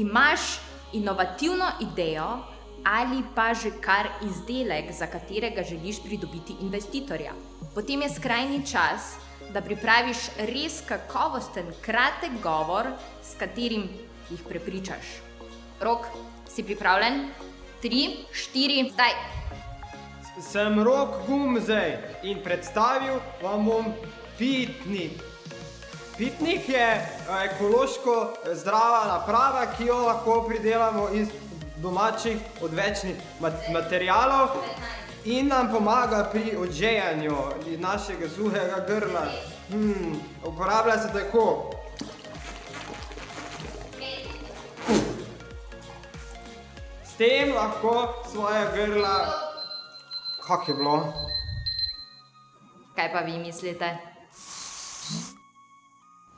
Imaš inovativno idejo ali pa že kar izdelek, za katerega želiš pridobiti investitorja. Potem je skrajni čas, da pripraviš res kakovosten, kratek govor, s katerim jih prepričaš. Rok, si pripravljen? 3, 4, zdaj! Sem Rok Gumzej in predstavil vam bom pitnik. Pitnik je ekološko zdrava naprava, ki jo lahko pridelamo iz domačih odvečnih materialov in nam pomaga pri odžejanju našega suhega grla. Uporablja se tako. S tem lahko svoje grla... Kak je bilo? Kaj pa vi mislite?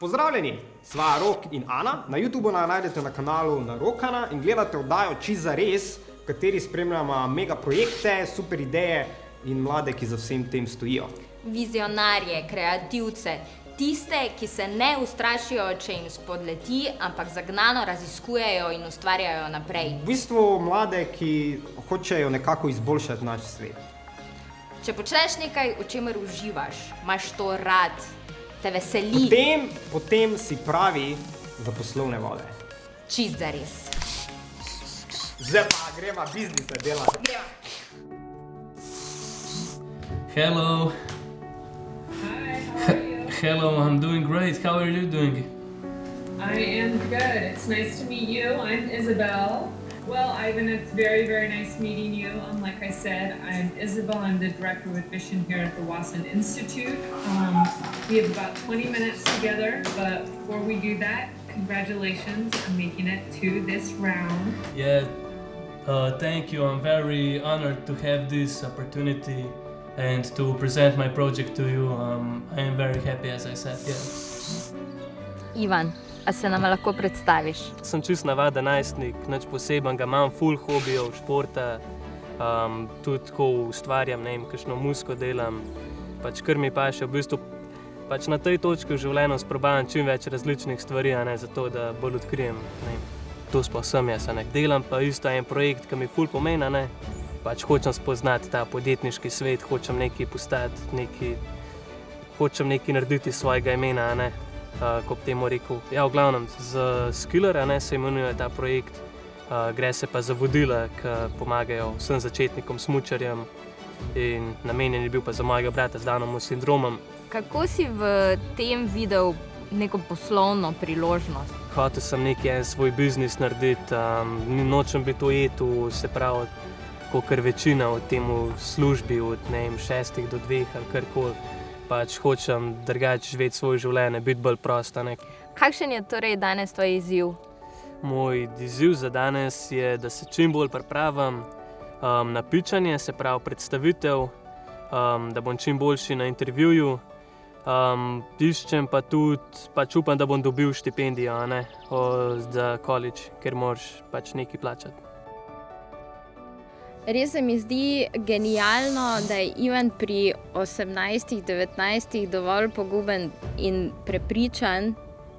Pozdravljeni, sva Rok in Ana. Na YouTubeu najdete na kanalu Narokana in gledate oddajo Čisto zares, v kateri spremljamo mega projekte, super ideje in mlade, ki za vsem tem stojijo. Vizionarje, kreativce, tiste, ki se ne ustrašijo, če jim spodleti, ampak zagnano raziskujejo in ustvarjajo naprej. V bistvu mlade, ki hočejo nekako izboljšati naš svet. Če počneš nekaj, v čemer uživaš, imaš to rad, te veseli. Potem si pravi za poslovne vode. Čisto zares. Zdaj pa greva biznise delati. Greva. Hello. Hi, how are you? Hello, I'm doing great. How are you doing? I am good. It's nice to meet you. I'm Isabel. Well, Ivan, it's very, very nice meeting you. Like I said, I'm Isabel. I'm the director with Vision here at the Wasson Institute. We have about 20 minutes together, but before we do that, congratulations on making it to this round. Yeah, thank you. I'm very honored to have this opportunity and to present my project to you. I am very happy, as I said, yeah. Ivan, a se nam lahko predstaviš? Sem čist navaden najstnik, nič posebenega, imam ful hobijev, športa, tudi tako ustvarjam, ne vem, kakšno muziko delam, pač kar mi paše, v bistvu pač na tej točki v življenju sprobavam čim več različnih stvari, a ne, zato da bolj odkrijem, ne vem, to sploh sem jaz, a ne. Delam pa isto en projekt, ki mi ful pomeni, a ne, pač hočem spoznati ta podjetniški svet, hočem nekaj postati, hočem nekaj narediti iz svojega imena, a ne. Ko bi temu rekel. Ja, v glavnem, z Skiller, ne, se imenuje ta projekt, gre se pa za vodila, ki pomagajo vsem začetnikom, smučarjem in namenjen je bil pa za mojega brata z Downovim sindromom. Kako si v tem videl neko poslovno priložnost? Hotel sem nekaj en svoj biznis narediti, nočem biti ujet, se pravi, kakor večina v tem službi, od ne vem, 6 do 2 ali karkoli. Pač hočem drugače živeti svoje življenje, biti bolj prost, a ne. Kakšen je torej danes tvoj izziv? Moj izziv za danes je, da se čim bolj pripravim na pitchanje, se pravi predstavitev, da bom čim boljši na intervjuju. Iščem pa tudi, pač upam, da bom dobil štipendijo, a ne, za college, ker moraš pač nekaj plačati. Res se mi zdi genialno, da je Ivan pri 18-19 dovolj poguben in prepričan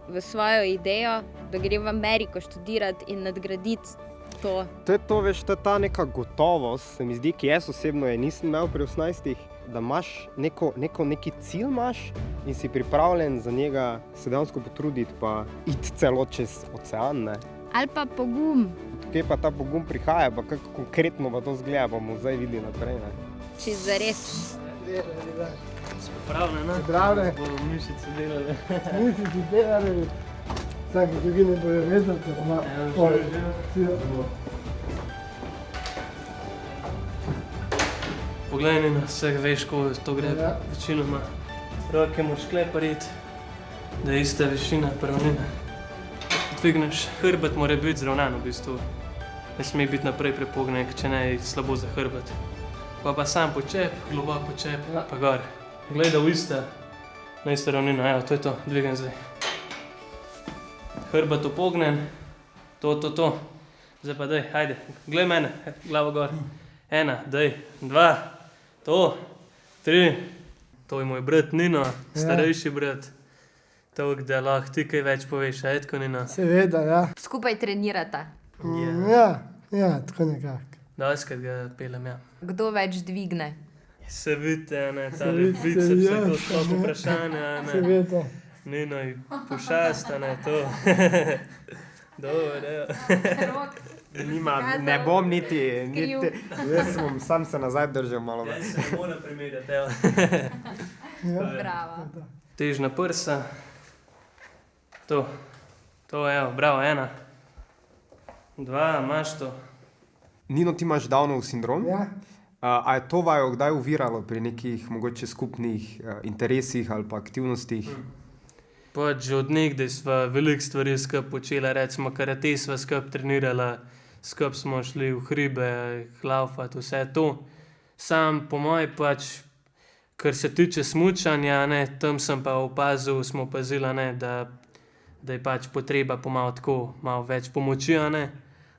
v svojo idejo, da gre v Ameriko študirati in nadgraditi to. To je to, veš, to je ta neka gotovost, se mi zdi, ki jaz osebno je nisem imel pri 18, da imaš neki cilj imaš in si pripravljen za njega se dejansko potruditi pa iti celo čez ocean, ne. Ali pa pogum. Kje pa ta pogum prihaja, pa kako konkretno pa to zgleda, bomo zdaj videli naprej, ne. Čisto zares. Pravne, ne? Zdravne. Bomo mišice delali. Mišice delali. Vsake drugine bojo vezati, da ima Poglej na vseh, veš, ko to gre večinoma. Roke moraš klepariti, da je ista višina prvnina. Dvigneš, hrbet mora biti zravnan v bistvu. Ne sme biti naprej prepognen, če ne je slabo za hrbet. Pa sam počep, globok počep, pa gor. Gleda v na isto ravnino, evo, to je to, dvigam zdaj. Hrbet upognen, to. Zdaj pa daj, hajde, glej mene, glavo gor. 1, daj, 2, to, 3. To je moj brat Nino, starejši brat. Toliko, da lahko ti kaj več poveš, a je tako, Nina? Seveda, ja. Skupaj trenirata. Ja, tako nekako. Doskrat ga pelem, ja. Kdo več dvigne? Se vidi, ne, ta vidi, biceps, se je to vidi. sploh vprašanje, ne. Seveda. Nino je pošasta, ne, to. Dobro, evo. Ne bom niti, Skriv. jaz bom sam se nazaj držal malo več. Se ne moram primerjati, evo. Bravo. Težna prsa. To, evo, bravo, 1. 2, imaš to. Nino, ti imaš Downov sindrom? Ja. A je to vaju kdaj oviralo pri nekih mogoče skupnih interesih ali pa aktivnostih? Pač že od nekdaj sva veliko stvari skupaj počela, recimo karate sva skupaj trenirala, skupaj smo šli v hribe, laufat, vse to. Sam po moje pač, kar se tiče smučanja, ne, tam sem pa opazil, smo opazila, ne, da je pač potreba po malo več pomoči, a ne.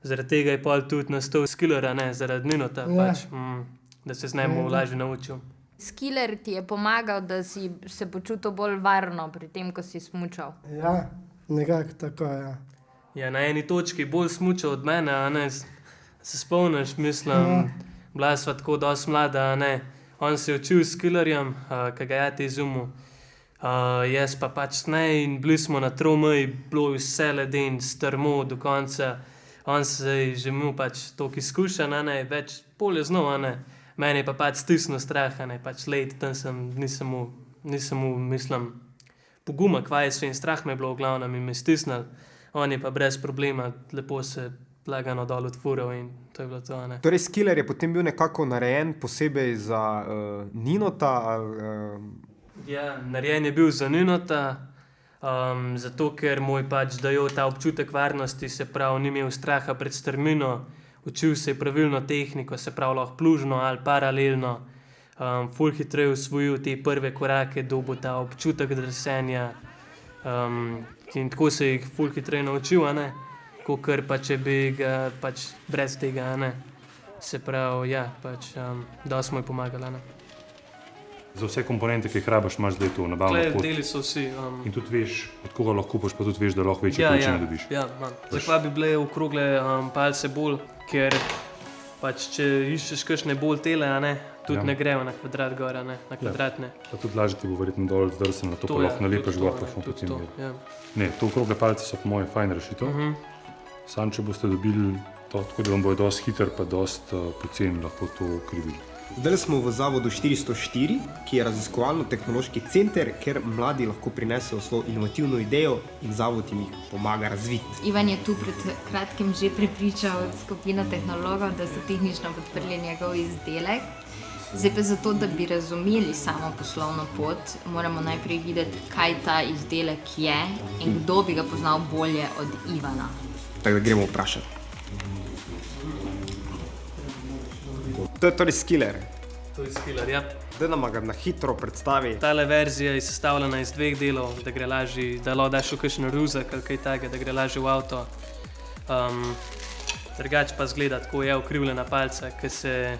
Zaradi tega je pol tudi nastal skiller, a ne, zaradi Ninota, pač, da se z njim lažje naučil. Skiller ti je pomagal, da si se počutil bolj varno pri tem, ko si smučal. Ja, nekako tako, ja. Ja, na eni točki bolj smučal od mene, a ne, se spomniš, mislim, bila sva tako dosti mlada, a ne. On se je učil s skillerjem, ki ga je izumil. Jaz pa pač ne, in bili smo na tromeji, bilo je vse leden, strmo do konca. On se je že imel pač toliko izkušenj, a ne, več pol je znal, a ne. Meni je pa pač stisnil strah, a ne, pač let, tam nisem mu, mislim, poguma, kvaj se in strah me je bilo v glavnem in me stisnil. On je pa brez problema, lepo se lagano dol odfural in to je bilo to, a ne. Torej, skiller je potem bil nekako narejen posebej za Ninota ali... Ja, narejen je bil za Ninota, zato ker mu je pač dajal ta občutek varnosti, se pravi, ni imel straha pred strmino, učil se je pravilno tehniko, se pravi, lahko plužno ali paralelno, ful hitreje usvojil te prve korake, dobil ta občutek drsenja, in tako se jih ful hitreje naučil, a ne, kakor pa če bi ga pač brez tega, a ne. Se pravi, ja, pač dosti mu je pomagala, ne. Za vse komponente, ki jih rabiš, imaš zdaj to nabavno pot. Deli so vsi. In tudi veš, od koga lahko kupiš, pa tudi veš, da lahko večje količine dobiš. Ja, imam. Zakaj bi bile okrogle palce bolj, ker pač če iščeš kakšne bolj tele, a ne, tudi ne grejo na kvadrat gor, a ne, na kvadratne. Pa tudi lažje ti bo verjetno dol zdrseno, to pa lahko nalepiš gor, pa smo potem ja. Ne, to okrogle palce so po moje fajn rešitev. Sam, če boste dobili to, tako da vam bojo dosti hiter, pa dosti poceni lahko to krivili. Zdaj smo v zavodu 404, ki je raziskovalno-tehnološki center, kjer mladi lahko prinesejo svojo inovativno idejo in zavod jim jih pomaga razviti. Ivan je tu pred kratkim že prepričal skupino tehnologov, da so tehnično podprli njegov izdelek. Zdaj pa zato, da bi razumeli samo poslovno pot, moramo najprej videti, kaj ta izdelek je in kdo bi ga poznal bolje od Ivana. Tako da gremo vprašati. To je torej skiller. To je skiller, ja. Da nam ga na hitro predstavi. Tale verzija je sestavljena iz 2 delov, da gre lažje, da lahko daš v kakšen ruzak ali kaj takega, da gre lažje v avto. Drugače pa izgleda tako, je ukrivljena palca, ki se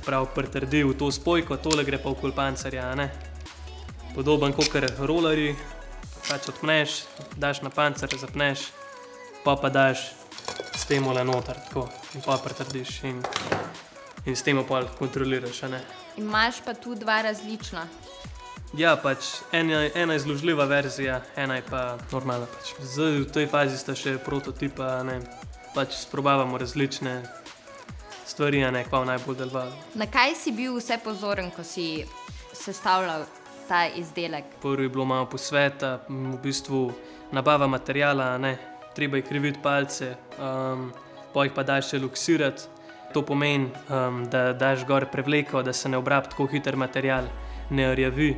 pravi pritrdi v to spojko, tole gre pa okoli pancerja, a ne. Podoben kakor rolerji, pač odpneš, daš na pancer, zapneš, pa daš s temole noter, tako, in pa pritrdiš in s tem pa kontroliraš, a ne. Imaš pa tu 2 različna. Ja, pač ena je zložljiva verzija, ena je pa normalna. Pač. Zdaj v tej fazi sta še prototipa, ne, pač sprobavamo različne stvari, a ne, kva najbolj delovalo. Na kaj si bil vse pozoren, ko si sestavljal ta izdelek? Prvi je bilo malo posveta, v bistvu nabava materijala, a ne, treba je kriviti palce, pa jih pa daš še luksirati. To pomeni, da daš gor prevleko, da se ne obrabi tako hiter material, ne rjavi,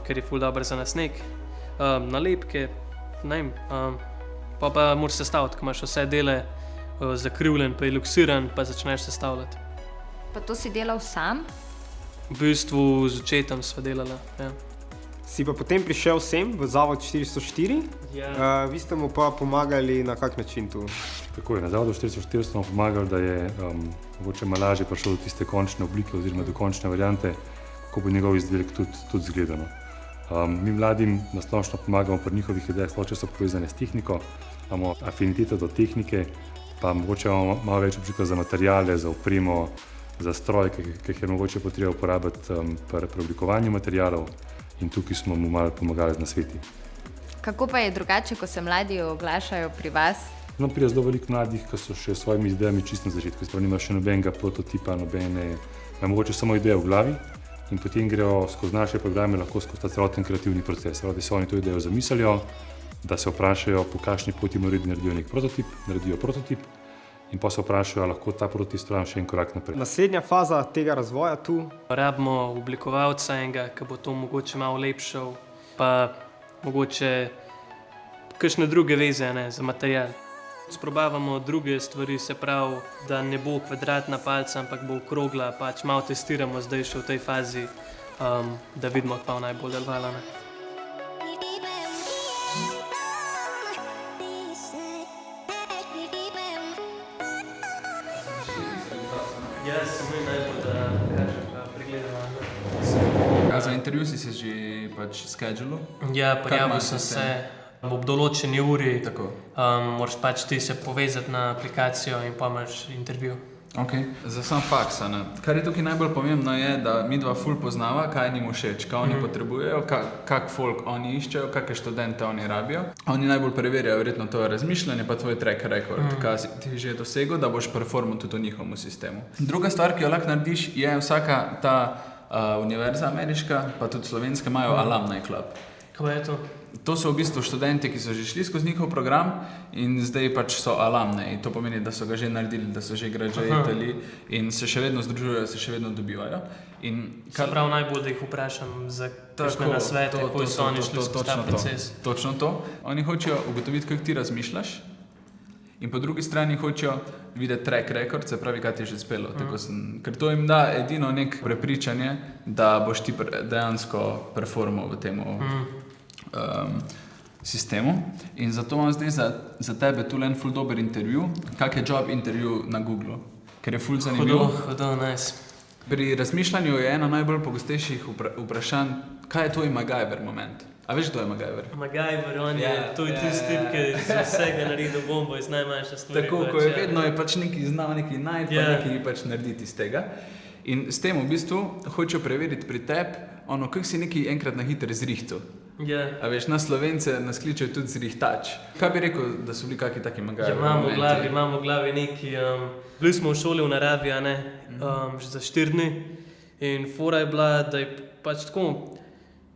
ker je ful dobro za nasneg. Nalepke, ne vem, pa moraš sestaviti, ko imaš vse dele zakrivljen, pa je luksiran, pa začneš sestavljati. Pa to si delal sam? V bistvu z očetom sva delala, ja. Si pa potem prišel sem v zavod 404, vi ste mu pa pomagali na kak način tu? Tako je, na zavodu 404 smo pomagali, da je mogoče malo lažje prišel do tiste končne oblike oziroma do končne variante, kako bo njegov izdelek tudi izgledano. Mi mladim nasplošno pomagamo pri njihovih idejah, sploh če so povezane s tehniko, imamo afiniteto do tehnike, pa mogoče imamo malo več občutka za materijale, za opremo, za stroj, ki jih je mogoče potreba uporabiti pri preoblikovanju materijalov in tukaj smo mu malo pomagali z nasveti. Kako pa je drugače, ko se mladi oglašajo pri vas? No, pride zelo veliko mladih, ki so še s svojimi idejami čisto na začetku, sploh nimajo še nobenega prototipa, nobene, mogoče samo ideje v glavi in potem grejo skozi naše programe lahko skozi ta celoten kreativni proces. Da se oni to idejo zamislijo, da se vprašajo, po kakšni poti morajo naredijo prototip in pa se vprašajo, lahko ta prototip spravim še en korak naprej. Naslednja faza tega razvoja tu. Rabimo oblikovalca enega, ki bo to mogoče malo lepšal, pa mogoče kakšne druge veze za material. Sprobavamo druge stvari, se pravi, da ne bo kvadratna palca, ampak bo okrogla, pač malo testiramo zdaj še v tej fazi, da vidimo, kako najbolj delovalo. Jaz sem najbolj, da kažem, pa pregledamo. A za intervju si se že pač schedulil? Ja, prijavil sem se. Ob določeni uri moraš pač ti se povezati na aplikacijo in pa imaš intervju. Okay. Za sam faks, kar je tukaj najbolj pomembno je, da mi dva ful poznava, kaj njim všeč, kaj oni potrebujejo, kak folk oni iščejo, kakšne študente oni rabijo. Oni najbolj preverjajo verjetno to razmišljanje pa tvoj track record, kaj si ti že dosegel, da boš performal tudi v njihovem sistemu. Druga stvar, ki jo lahko narediš, je vsaka ta univerza ameriška, pa tudi slovenska, imajo alumni club. Kaj je to? To so v bistvu študenti, ki so že šli skozi njihov program in zdaj pač so alumni. To pomeni, da so ga že naredili, da so že graduateli in se še vedno združujejo, se še vedno dobivajo. Se pravi najbolj, da jih vprašam za kakšne nasvete, kako so oni šli skozi ta proces. Točno to. Oni hočejo ugotoviti, kako ti razmišljaš in po drugi strani hočejo videti track record, se pravi, kaj ti je že spelo. Ker to jim da edino nek prepričanje, da boš ti dejansko performal v temu sistemu. In zato imam zdaj za tebe tule en ful dober intervju, kak je job intervju na Googlu, ker je ful zanimivo. Hudo, nice. Pri razmišljanju je ena najbolj pogostejših vprašanj, kaj je tvoj MacGyver moment? A veš, kdo je MacGyver? MacGyver, on je tisti, ki z vsega naredi bombo iz najmanjše stvari. Tako, ko je vedno je pač neki znal neki najti, pa neki pač narediti iz tega. In s tem v bistvu hočejo preveriti pri tebi, kako si neki enkrat na hitro zrihtal. A veš, na Slovence nas kličejo tudi zrihtač. Kaj bi rekel, da so bili kakšni taki MacGyver momenti? Imamo v glavi neki, bili smo v šoli v naravi, že za 4 dni in fora je bila, da je pač tako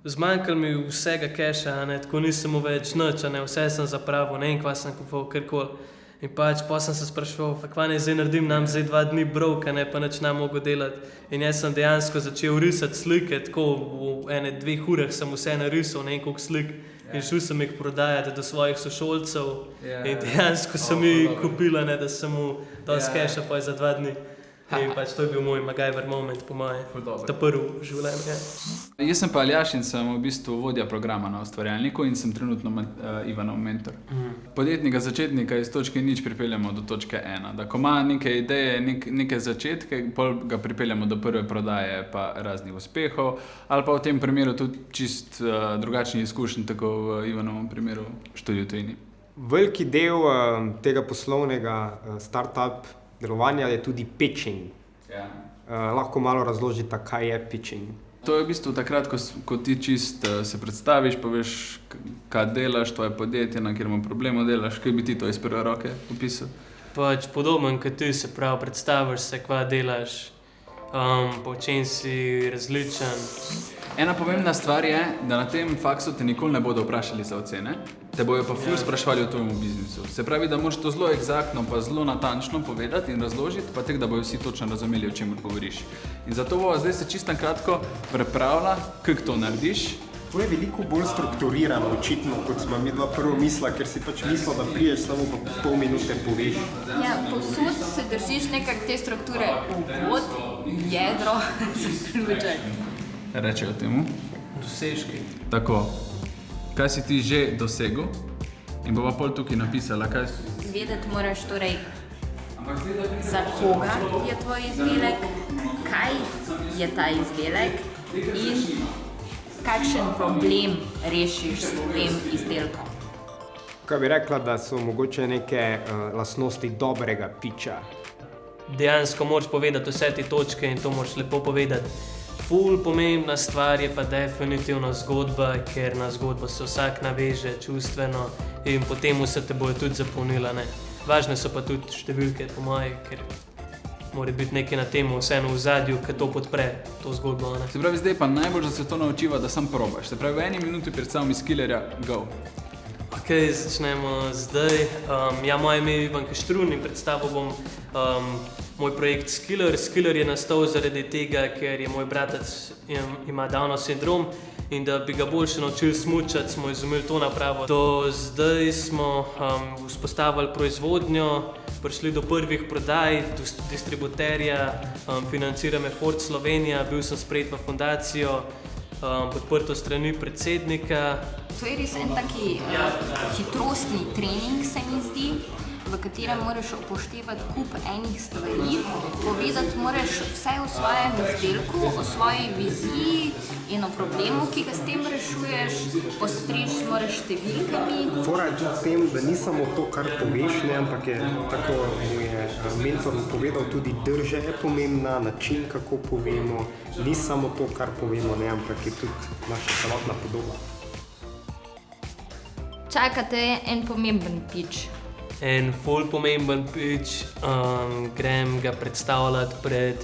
zmanjkalo mi vsega keša, tako nisem več nič, vse sem zapravil, ne vem, kva sem kupoval, karkoli. In pač pa sem se spraševal, kva ne zdaj naredim, nam zdaj 2 dni broka, pa nič nam mogo delati. In jaz sem dejansko začel risati slike, tako v 1-2 urah sem vse narisal, ne vem koliko slik. In šel sem jih prodajati do svojih sošolcev in dejansko sem jih kupila, da sem mu dal keša pa za 2 dni. In pač to je bil moj MacGyver moment, po moje, ta prvi v življenju. Jaz sem pa Aljaš in sem v bistvu vodja programa na Ustvarjalniku in sem trenutno Ivanov mentor. Podjetnika začetnika iz točke 0 pripeljamo do točke 1. Da ko ima neke ideje, neke začetke, pol ga pripeljamo do prve prodaje pa raznih uspehov, ali pa v tem primeru tudi čist drugačnih izkušenj, tako v Ivanovem primeru študiju tujini. Veliki del tega poslovnega startup delovanja je tudi pitching. Lahko malo razložite, kaj je pitching. To je v bistvu takrat, ko ti čist se predstaviš, poveš, kaj delaš, tvoje podjetje, na katerem problemu delaš, kaj bi ti to iz prve roke opisal? Pač podoben, kot ti, se pravi, predstaviš se, kva delaš, po čem si različen. Ena pomembna stvar je, da na tem faksu te nikoli ne bodo vprašali za ocene, te bojo pa ful sprašvali o tvojemu biznisu. Se pravi, da moraš to zelo eksaktno pa zelo natančno povedati in razložiti, pa tako, da bojo vsi točno razumeli, o čem govoriš. In zato bo zdaj se čisto kratko prepravila, kako to narediš. To je veliko bolj strukturirano, očitno, kot smo mi dva prvo mislila, ker si pač mislil, da priješ samo pa pol minute poveš. Ja, povsod se držiš nekak te strukture, uvod, jedro, zaključek. Rečejo temu. Dosežki. Tako. Kaj si ti že dosegel? In bova pol tukaj napisala, kaj si... Vedeti moraš torej, za koga je tvoj izdelek, kaj je ta izdelek in kakšen problem rešiš s tem izdelkom? Kaj bi rekla, da so mogoče neke lastnosti dobrega piča? Dejansko moraš povedati vse te točke in to moraš lepo povedati. Ful pomembna stvar je pa definitivno zgodba, ker na zgodbo se vsak naveže čustveno in potem se te bojo tudi zapolnila. Ne. Važne so pa tudi številke, po moje, ker mora biti nekaj na tem vseeno v zadju, ki to podpre, to zgodbo. Ne. Se pravi, zdaj pa najbolj, da se to naučiva, da sam probaš. Se pravi, v 1 minuti predstavljam iz Killerja, go. Ok, začnemo zdaj. Moje ime je Ivan Kaštrun in predstavil bom moj projekt Skiller. Skiller je nastal zaradi tega, ker je moj bratec ima Downov sindrom in da bi ga boljše naučili smučati, smo izumili to napravo. Do zdaj smo vzpostavili proizvodnjo, prišli do prvih prodaj, do distributerja, financira me Ford Slovenija, bil sem sprejet v fundacijo, podprto strani predsednika. To je res en taki hitrostni trening, se mi zdi, v katerem moraš upoštevati kup enih stvari, povedati moraš vse o svojem izdelku, o svoji viziji in o problemu, ki ga s tem rešuješ, postreči moraš številkami. Fora je tudi v tem, da ni samo to, kar poveš, ne, ampak je, tako mu je mentor povedal, tudi drža je pomembna, način, kako povemo, ni samo to, kar povemo, ne, ampak je tudi naša celotna podoba. Čakate en pomemben pitch. En ful pomemben pitch, grem ga predstavljati pred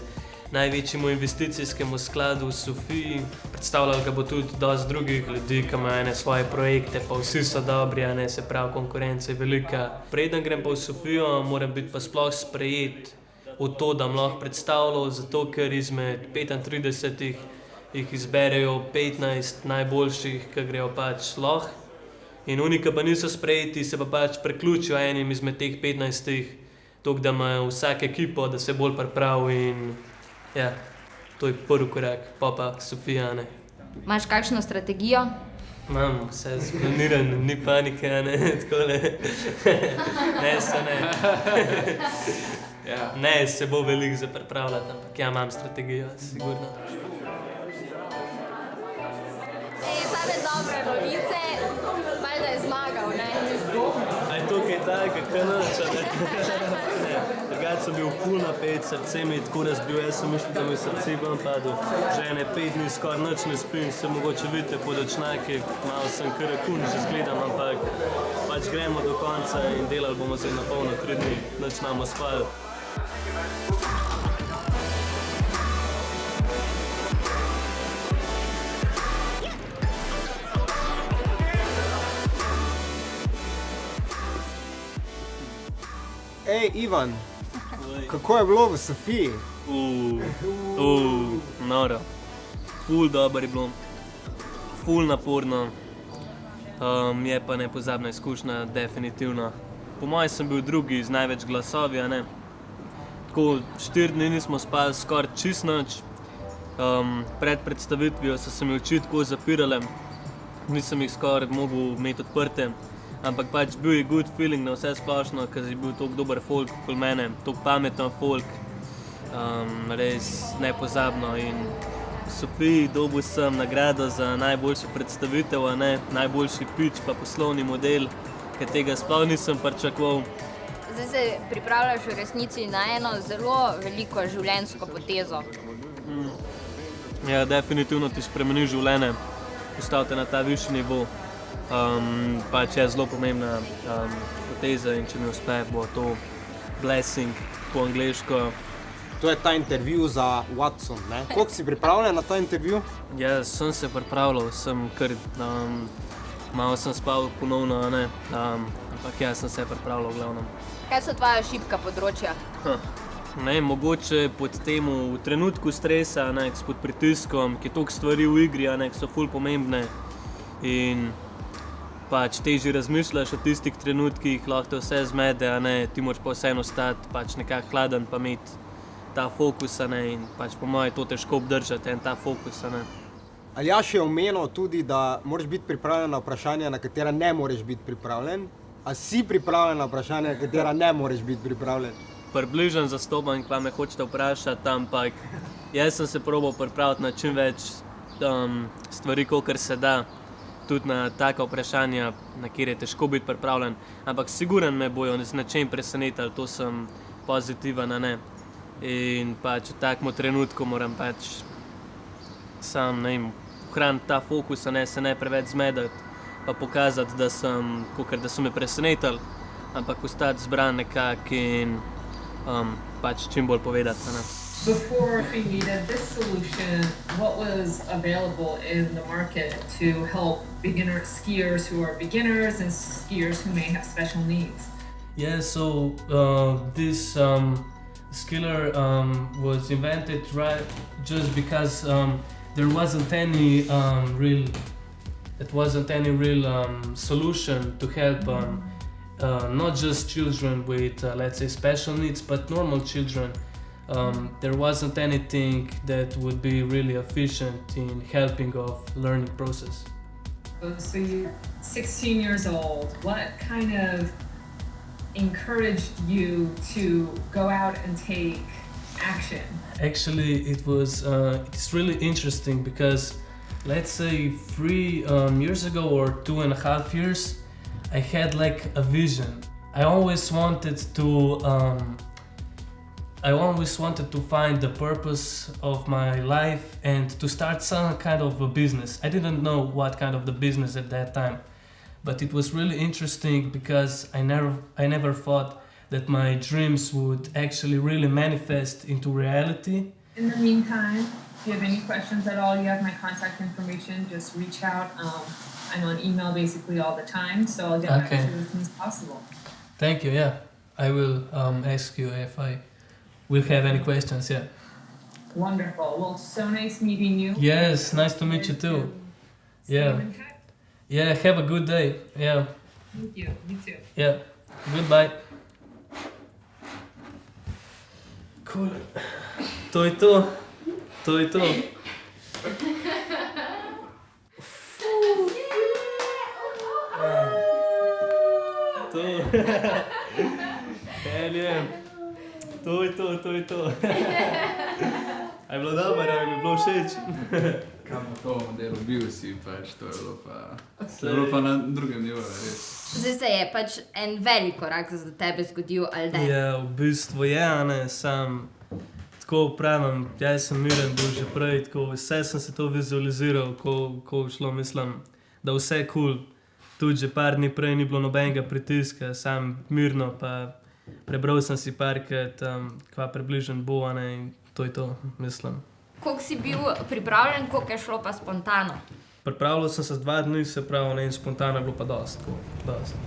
največjemu investicijskemu skladu v Sofiji. Predstavljal ga bo tudi dosti drugih ljudi, ki imajo ene svoje projekte, pa vsi so dobri, ne, se pravi, konkurenca je velika. Preden grem pa v Sofijo, moram biti pa sploh sprejet v to, da bom lahko predstavljal, zato ker izmed 35 jih izberejo 15 najboljših, ki grejo pač lahko. In oni, ki pa niso sprejeti, se pa pač preključijo enim izmed teh 15, tako da imajo vsak ekipo, da se bolj pripravi in ja, to je prvi korak, pa Sofija, ne. Imaš kakšno strategijo? Imam vse splanirano, ni panike, ne, takole. Ne, se ne. Ne, se bo veliko za pripravljati, ampak ja, imam strategijo, sigurno. Same dobre novice, valjda je zmagal, ne? A je to kaj takega, kaj noč, ne? Drugače sem bil ful napet, srce mi je tako razbil, jaz sem mislil, da mi srce bom padel. Že ene 5 dni skoraj nič ne spim, se mogoče vidite po dočnaki, malo sem kar rakun, že zgledam, ampak pač gremo do konca in delali bomo se na polno 3 dni, nič namo spali. Ej, Ivan, kako je bilo v Sofiji? Noro. Ful dobro je bilo, ful naporno, je pa nepozabna izkušnja, definitivno. Po mojem sem bil drugi z največ glasovi, a ne. Tako 4 dni nismo spali skoraj čisto nič. Pred predstavitvijo so se mi oči tako zapirale, nisem jih skoraj mogel imeti odprte. Ampak pač bil je good feeling na vse splošno, ker je bil toliko dober folk okoli mene, toliko pameten folk, res nepozabno. In v Sofiji dobil sem nagrado za najboljšo predstavitev, a ne, najboljši pitch pa poslovni model, ker tega sploh nisem pričakoval. Zdaj se pripravljaš v resnici na eno zelo veliko življenjsko potezo. Ja, definitivno ti spremeni življenje, postavite na ta višji nivo. Pač je zelo pomembna poteza in če mi uspe, bo to blessing po angleško. To je ta intervju za Watson, ne? Koliko si pripravljen na ta intervju? Ja, sem se pripravljal, sem kar, malo sem spal ponovno, ne, ampak ja, sem se pripravljal v glavnem. Kaj so tvoja šibka področja? Ne, mogoče pod temu v trenutku stresa, ne, pod pritiskom, ki je toliko stvari v igri, ne, ki so ful pomembne in pač težje razmišljaš o tistih trenutkih, lahko te vse zmede, a ne, ti moraš pa vseeno ostati pač nekako hladen pa imeti ta fokus, a ne, in pač po moje to težko obdržati, ta fokus, a ne. Aljaž je omenil tudi, da moraš biti pripravljen na vprašanja, na katera ne moreš biti pripravljen. A si pripravljen na vprašanja, na katera ne moreš biti pripravljen? Približno zastopam, kva me hočete vprašati, ampak jaz sem se probal pripraviti na čim več stvari, kolikor se da, tudi na taka vprašanja, na kjer je težko biti pripravljen, ampak siguren me bojo z nečem presenetili, to sem pozitiven, a ne. In pač v takem trenutku moram pač sam, ne vem, ohraniti ta fokus, a ne, se ne preveč zmedati, pa pokazati, da so me presenetili, ampak ostati zbran nekako in pač čim bolj povedati, a ne. Before Finvita, this solution, what was available in the market to help skiers who are beginners and skiers who may have special needs? Yeah, so this skiller was invented just because there wasn't any real solution to help not just children with let's say special needs, but normal children. There wasn't anything that would be really efficient in helping of learning process. So you're 16 years old. What kind of encouraged you to go out and take action? Actually, it's really interesting because let's say 3 years ago or 2.5 years, I had like a vision. I always wanted to find the purpose of my life and to start some kind of a business. I didn't know what kind of the business at that time, but it was really interesting because I never thought that my dreams would actually really manifest into reality. In the meantime, if you have any questions at all, you have my contact information. Just reach out. I'm on email basically all the time, so I'll get back to you as soon as possible. Thank you. Yeah, I will ask you if I will have any questions. Yeah. Wonderful. Well, so nice meeting you. Yes, nice to meet you too. Yeah. Yeah. Have a good day. Yeah. Thank you. You too. Yeah. Goodbye. Cool. To je to. To je to. To. Peljem. To je to, to je to. A je bilo dobro, a je mi bilo všeč? Kam po tom delu bil si, pač to je bilo pa na drugem nivoju, res. Zdaj se je pač en velik korak za tebe zgodil, ali ne? Ja, v bistvu je, a ne, sam tako pravim, jaz sem miren bil že prej, tako vse sem se to vizualiziral, ko šlo, mislim, da vse cool. Tudi že par dni prej ni bilo nobenega pritiska, sam mirno, pa prebral sem si parkrat, kva približen bo, a ne, in to je to, mislim. Koliko si bil pripravljen, koliko je šlo pa spontano? Pripravljal sem se 2 dni, se pravi, ne, in spontano je bilo pa dosti, tako, dosti.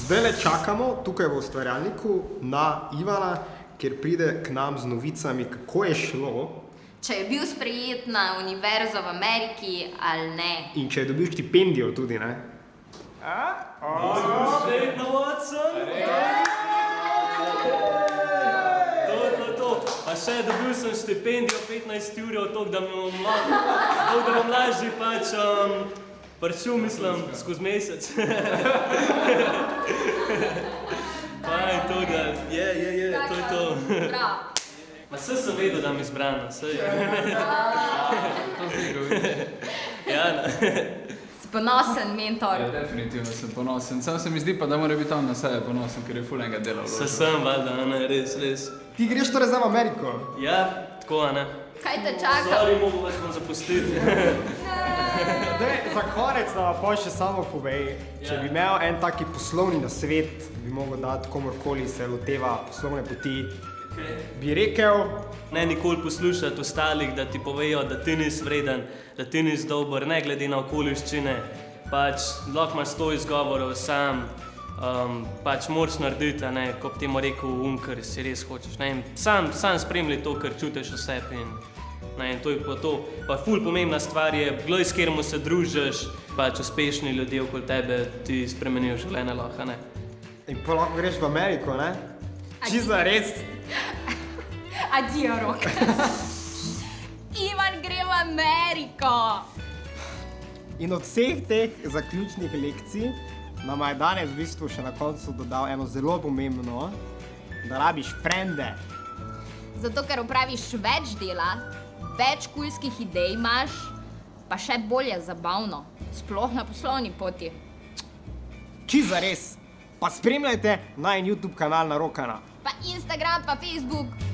Zdajle čakamo tukaj v ustvarjalniku na Ivana, kjer pride k nam z novicami, kako je šlo. Če je bil sprejet na univerzo v Ameriki ali ne. In če je dobil štipendijo tudi, ne? Vedno, Watson! To. Pa še dobil sem štipendijo 15 ur, toliko, da bom lažje pač prišel, mislim, skozi mesec. Pa je to, da to je to. Bravo. Ma saj sem vedel, da mi izbrano, saj. To zdaj govori. Ja, Si ponosen mentor. Ja, definitivno sem ponosen. Sam se mi zdi pa, da mora biti tam na sebe ponosen, ker je ful enega dela vložil. Saj sem, valjda, ne, res. Ti greš torej zdaj v Ameriko? Ja, tako, a ne. Kaj te čaka? Sorry, mogo vas bom zapustiti. Za konec nam pa še samo povej, če bi imel en taki poslovni nasvet, bi mogel dati komorkoli se loteva poslovne poti, bi rekel... Ne nikoli poslušati ostalih, da ti povejo, da ti nisi vreden, da ti nisi dober, ne glede na okoliščine. Pač lahko imaš 100 izgovorov sam, pač moraš narediti, a ne, ko bi temu rekel kar si res hočeš. Ne, sam spremljaj to, kar čutiš o sebi in to je pa to. Pa ful pomembna stvar je, glej, s katerim se družiš, pač uspešni ljudje okoli tebe ti spremenijo življenje lahko, ne. In pa lahko greš v Ameriko, ne? Čisto res. Adijo, Rok. Ivan gre v Ameriko. In od vseh teh zaključnih lekcij nama je danes v bistvu še na koncu dodal eno zelo pomembno, da rabiš frende. Zato, ker opraviš več dela, več kulskih idej imaš, pa še bolje zabavno, sploh na poslovni poti. Čisto zares. Pa spremljajte najin YouTube kanal na Rokana. Pa Instagram, pa Facebook.